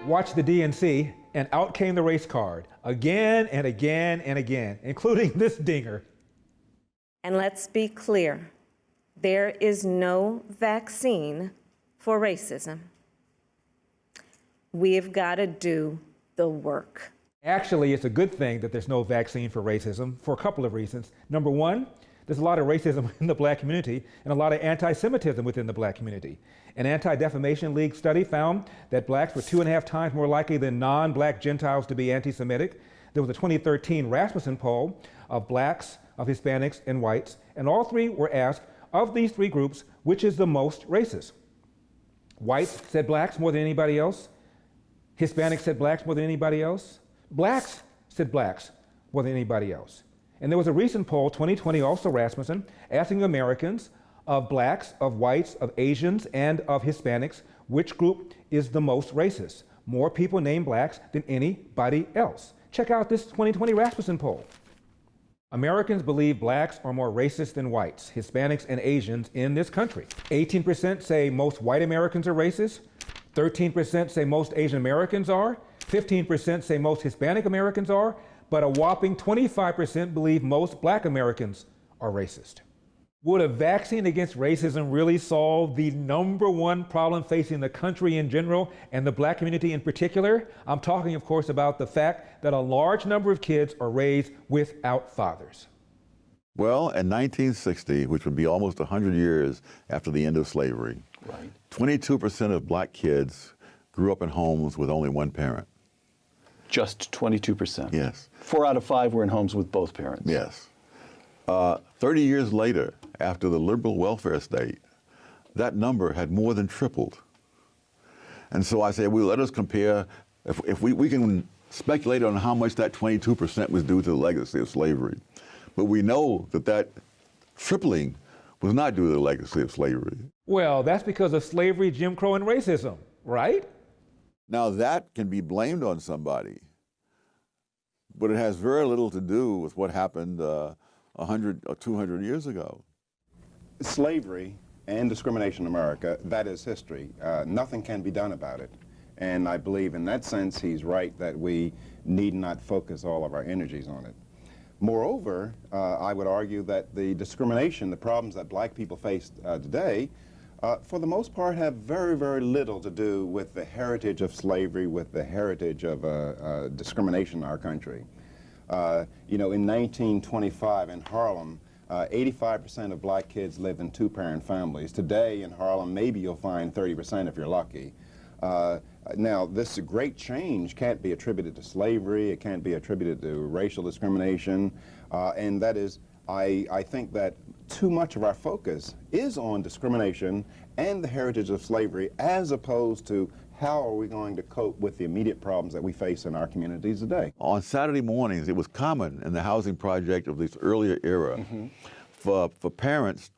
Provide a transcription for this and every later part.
watched the DNC, and out came the race card again and again and again, including this dinger. And let's be clear, there is no vaccine for racism. We've got to do the work. Actually, it's a good thing that there's no vaccine for racism for a couple of reasons. Number one, there's a lot of racism in the black community and a lot of anti-Semitism within the black community. An Anti-Defamation League study found that blacks were 2.5 times more likely than non-black Gentiles to be anti-Semitic. There was a 2013 Rasmussen poll of blacks, of Hispanics, and whites, and all three were asked, of these three groups, which is the most racist? Whites said blacks more than anybody else. Hispanics said blacks more than anybody else. Blacks said blacks more than anybody else. And there was a recent poll, 2020, also Rasmussen, asking Americans of blacks, of whites, of Asians, and of Hispanics, which group is the most racist? More people name blacks than anybody else. Check out this 2020 Rasmussen poll. Americans believe blacks are more racist than whites, Hispanics, and Asians in this country. 18% say most white Americans are racist. 13% say most Asian Americans are. 15% say most Hispanic Americans are. But a whopping 25% believe most black Americans are racist. Would a vaccine against racism really solve the #1 problem facing the country in general and the black community in particular? I'm talking, of course, about the fact that a large number of kids are raised without fathers. Well, in 1960, which would be almost 100 years after the end of slavery, 22% of black kids grew up in homes with only one parent. Just 22%? Yes. 4 out of 5 were in homes with both parents? Yes. 30 years later, after the liberal welfare state, that number had more than tripled. And so I say, well, let us compare, if we can speculate on how much that 22% was due to the legacy of slavery. But we know that that tripling was not due to the legacy of slavery. Well, that's because of slavery, Jim Crow, and racism, right? Now that can be blamed on somebody, but it has very little to do with what happened 100 or 200 years ago. Slavery and discrimination in America, that is history. Nothing can be done about it. And I believe in that sense he's right that we need not focus all of our energies on it. Moreover, I would argue that the discrimination, the problems that black people face today, for the most part have very, very little to do with the heritage of slavery, with the heritage of discrimination in our country. You know, in 1925 in Harlem, 85% of black kids lived in 2-parent families. Today in Harlem, maybe you'll find 30% if you're lucky. Now, this great change can't be attributed to slavery, it can't be attributed to racial discrimination, and that is, I think that too much of our focus is on discrimination and the heritage of slavery as opposed to how are we going to cope with the immediate problems that we face in our communities today. On Saturday mornings, it was common in the housing project of this earlier era for parents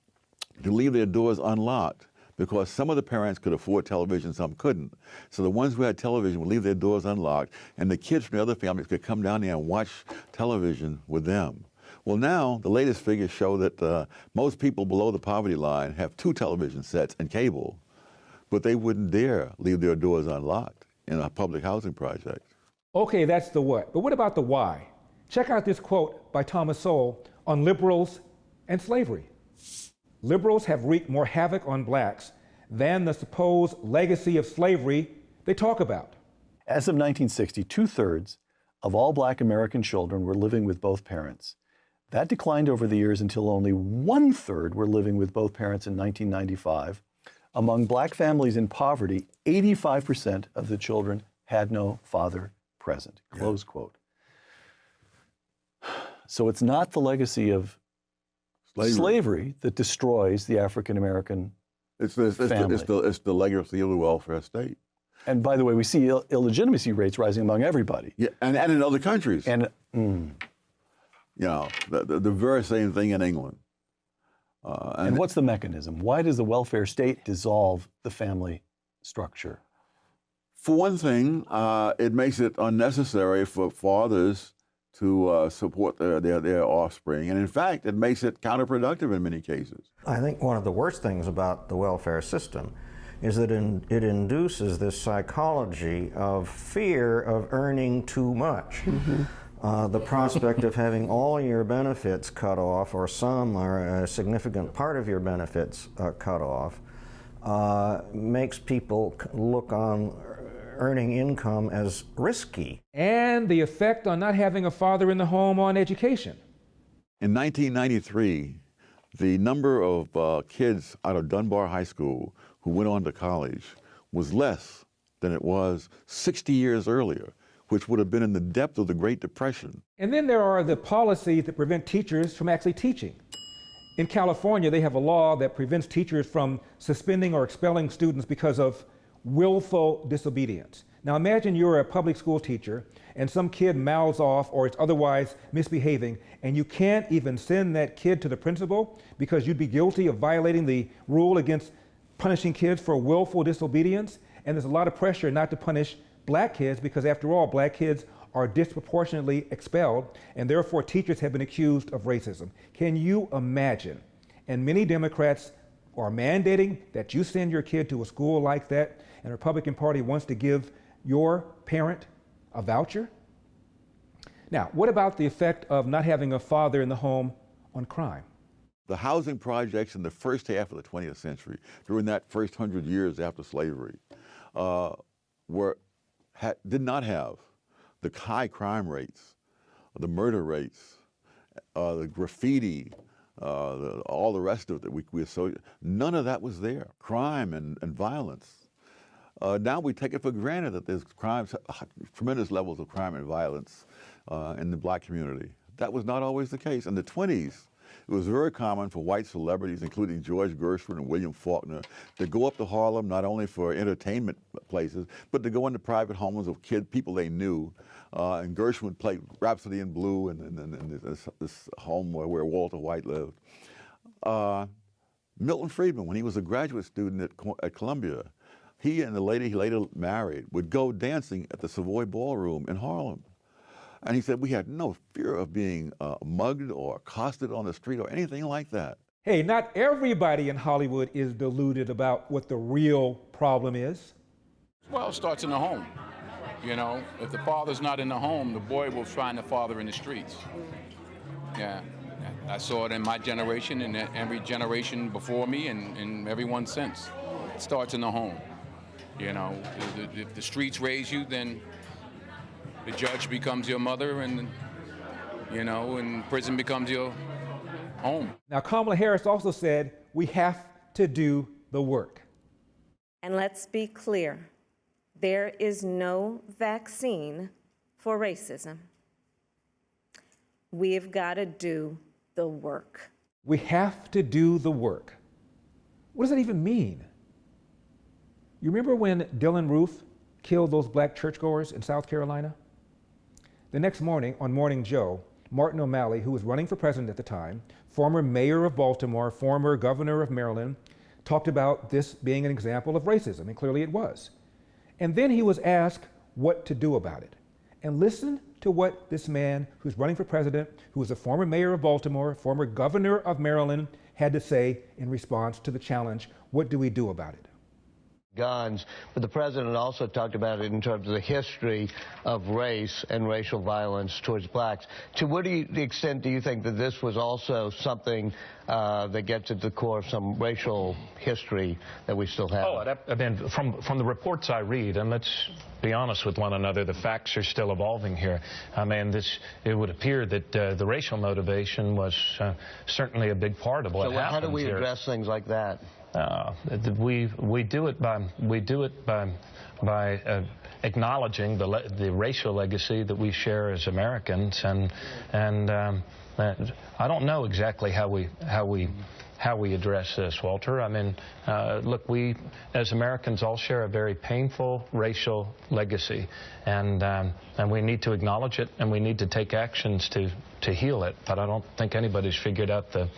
to leave their doors unlocked because some of the parents could afford television, some couldn't. So the ones who had television would leave their doors unlocked, and the kids from the other families could come down there and watch television with them. Well, now the latest figures show that most people below the poverty line have 2 television sets and cable, but they wouldn't dare leave their doors unlocked in a public housing project. Okay, that's the what, but what about the why? Check out this quote by Thomas Sowell on liberals and slavery. Liberals have wreaked more havoc on blacks than the supposed legacy of slavery they talk about. As of 1960, 2/3 of all black American children were living with both parents. That declined over the years until only 1/3 were living with both parents in 1995. Among black families in poverty, 85% of the children had no father present, close quote. So it's not the legacy of slavery that destroys the African-American family. It's the legacy of the welfare state. And by the way, we see illegitimacy rates rising among everybody. Yeah, and in other countries. And you know, the very same thing in England. And what's the mechanism? Why does the welfare state dissolve the family structure? For one thing, it makes it unnecessary for fathers to support their offspring. And in fact, it makes it counterproductive in many cases. I think one of the worst things about the welfare system is that it induces this psychology of fear of earning too much. The prospect of having all your benefits cut off, or some or a significant part of your benefits cut off, makes people look on earning income as risky. And the effect on not having a father in the home on education. In 1993, the number of kids out of Dunbar High School who went on to college was less than it was 60 years earlier, which would have been in the depth of the Great Depression. And then there are the policies that prevent teachers from actually teaching. In California, they have a law that prevents teachers from suspending or expelling students because of willful disobedience. Now imagine you're a public school teacher and some kid mouths off or is otherwise misbehaving, and you can't even send that kid to the principal because you'd be guilty of violating the rule against punishing kids for willful disobedience. And there's a lot of pressure not to punish black kids because, after all, black kids are disproportionately expelled, and therefore teachers have been accused of racism. Can you imagine? And many Democrats are mandating that you send your kid to a school like that, and the Republican Party wants to give your parent a voucher? Now, what about the effect of not having a father in the home on crime? The housing projects in the first half of the 20th century, during that first 100 years after slavery, did not have the high crime rates, the murder rates, the graffiti, all the rest of it that we associate. None of that was there. Crime and violence. Now we take it for granted that there's tremendous levels of crime and violence in the black community. That was not always the case. In the 20s, it was very common for white celebrities, including George Gershwin and William Faulkner, to go up to Harlem not only for entertainment places, but to go into private homes of people they knew. And Gershwin played Rhapsody in Blue in this home where Walter White lived. Milton Friedman, when he was a graduate student at Columbia, he and the lady he later married would go dancing at the Savoy Ballroom in Harlem. And he said, we had no fear of being mugged or accosted on the street or anything like that. Hey, not everybody in Hollywood is deluded about what the real problem is. Well, it starts in the home. You know, if the father's not in the home, the boy will find the father in the streets. Yeah, I saw it in my generation and every generation before me and everyone since. It starts in the home. You know, if the streets raise you, then the judge becomes your mother, and, you know, and prison becomes your home. Now, Kamala Harris also said we have to do the work. And let's be clear, there is no vaccine for racism. We've got to do the work. We have to do the work. What does that even mean? You remember when Dylan Roof killed those black churchgoers in South Carolina? The next morning, on Morning Joe, Martin O'Malley, who was running for president at the time, former mayor of Baltimore, former governor of Maryland, talked about this being an example of racism, and clearly it was. And then he was asked what to do about it. And listen to what this man who's running for president, who was a former mayor of Baltimore, former governor of Maryland, had to say in response to the challenge, what do we do about it? Guns, but the president also talked about it in terms of the history of race and racial violence towards blacks. To what extent do you think that this was also something that gets at the core of some racial history that we still have? Oh, I mean, from the reports I read, and let's be honest with one another, the facts are still evolving here. I mean, it would appear that the racial motivation was certainly a big part of what happened here. So how do we address things like that? We do it by acknowledging the racial legacy that we share as Americans, and I don't know exactly how we address this, Walter. I mean, look, we as Americans all share a very painful racial legacy, and we need to acknowledge it, and we need to take actions to heal it. But I don't think anybody's figured out the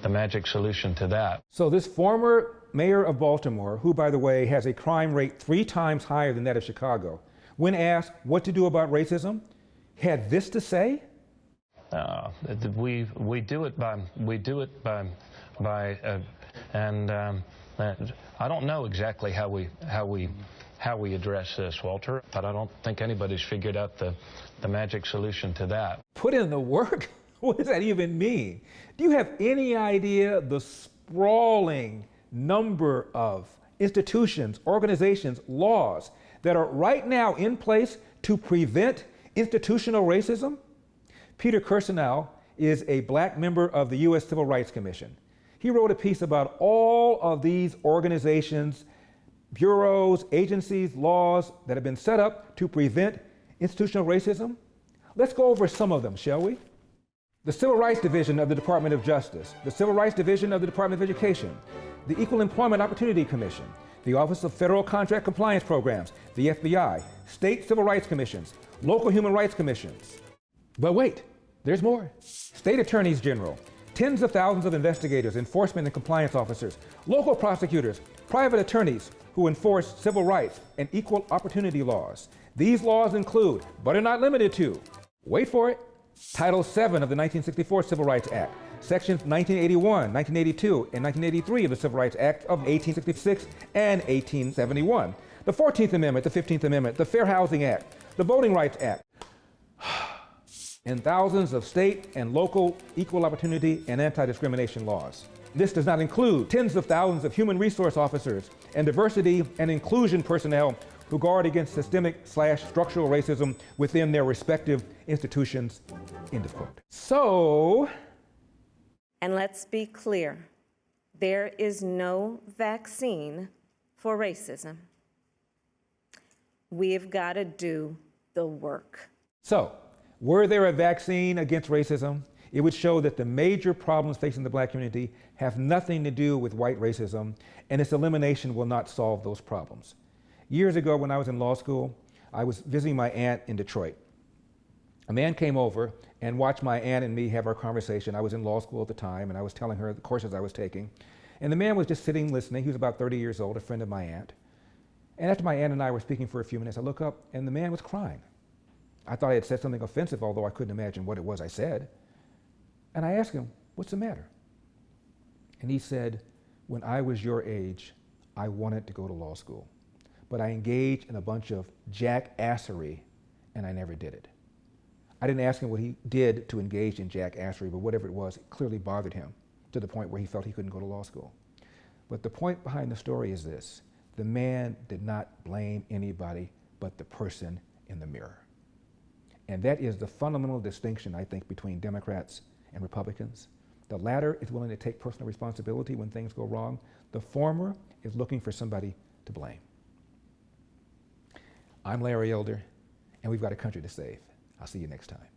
magic solution to that. So this former mayor of Baltimore, who, by the way, has a crime rate 3 times higher than that of Chicago, when asked what to do about racism, had this to say? We do it by I don't know exactly how we address this, Walter, but I don't think anybody's figured out the magic solution to that. Put in the work? What does that even mean? Do you have any idea the sprawling number of institutions, organizations, laws that are right now in place to prevent institutional racism? Peter Kirsanow is a black member of the U.S. Civil Rights Commission. He wrote a piece about all of these organizations, bureaus, agencies, laws that have been set up to prevent institutional racism. Let's go over some of them, shall we? The Civil Rights Division of the Department of Justice, the Civil Rights Division of the Department of Education, the Equal Employment Opportunity Commission, the Office of Federal Contract Compliance Programs, the FBI, state civil rights commissions, local human rights commissions. But wait, there's more. State attorneys general, tens of thousands of investigators, enforcement and compliance officers, local prosecutors, private attorneys who enforce civil rights and equal opportunity laws. These laws include, but are not limited to, wait for it, Title VII of the 1964 Civil Rights Act, Sections 1981, 1982, and 1983 of the Civil Rights Act of 1866 and 1871, the 14th Amendment, the 15th Amendment, the Fair Housing Act, the Voting Rights Act, and thousands of state and local equal opportunity and anti-discrimination laws. This does not include tens of thousands of human resource officers and diversity and inclusion personnel who guard against systemic/structural racism within their respective institutions, end of quote. So, and let's be clear, there is no vaccine for racism. We've got to do the work. So, were there a vaccine against racism, it would show that the major problems facing the black community have nothing to do with white racism, and its elimination will not solve those problems. Years ago, when I was in law school, I was visiting my aunt in Detroit. A man came over and watched my aunt and me have our conversation. I was in law school at the time, and I was telling her the courses I was taking. And the man was just sitting listening. He was about 30 years old, a friend of my aunt. And after my aunt and I were speaking for a few minutes, I look up, and the man was crying. I thought I had said something offensive, although I couldn't imagine what it was I said. And I asked him, "What's the matter?" And he said, "When I was your age, I wanted to go to law school. But I engaged in a bunch of jackassery, and I never did it." I didn't ask him what he did to engage in jackassery, but whatever it was, it clearly bothered him to the point where he felt he couldn't go to law school. But the point behind the story is this: the man did not blame anybody but the person in the mirror. And that is the fundamental distinction, I think, between Democrats and Republicans. The latter is willing to take personal responsibility when things go wrong. The former is looking for somebody to blame. I'm Larry Elder, and we've got a country to save. I'll see you next time.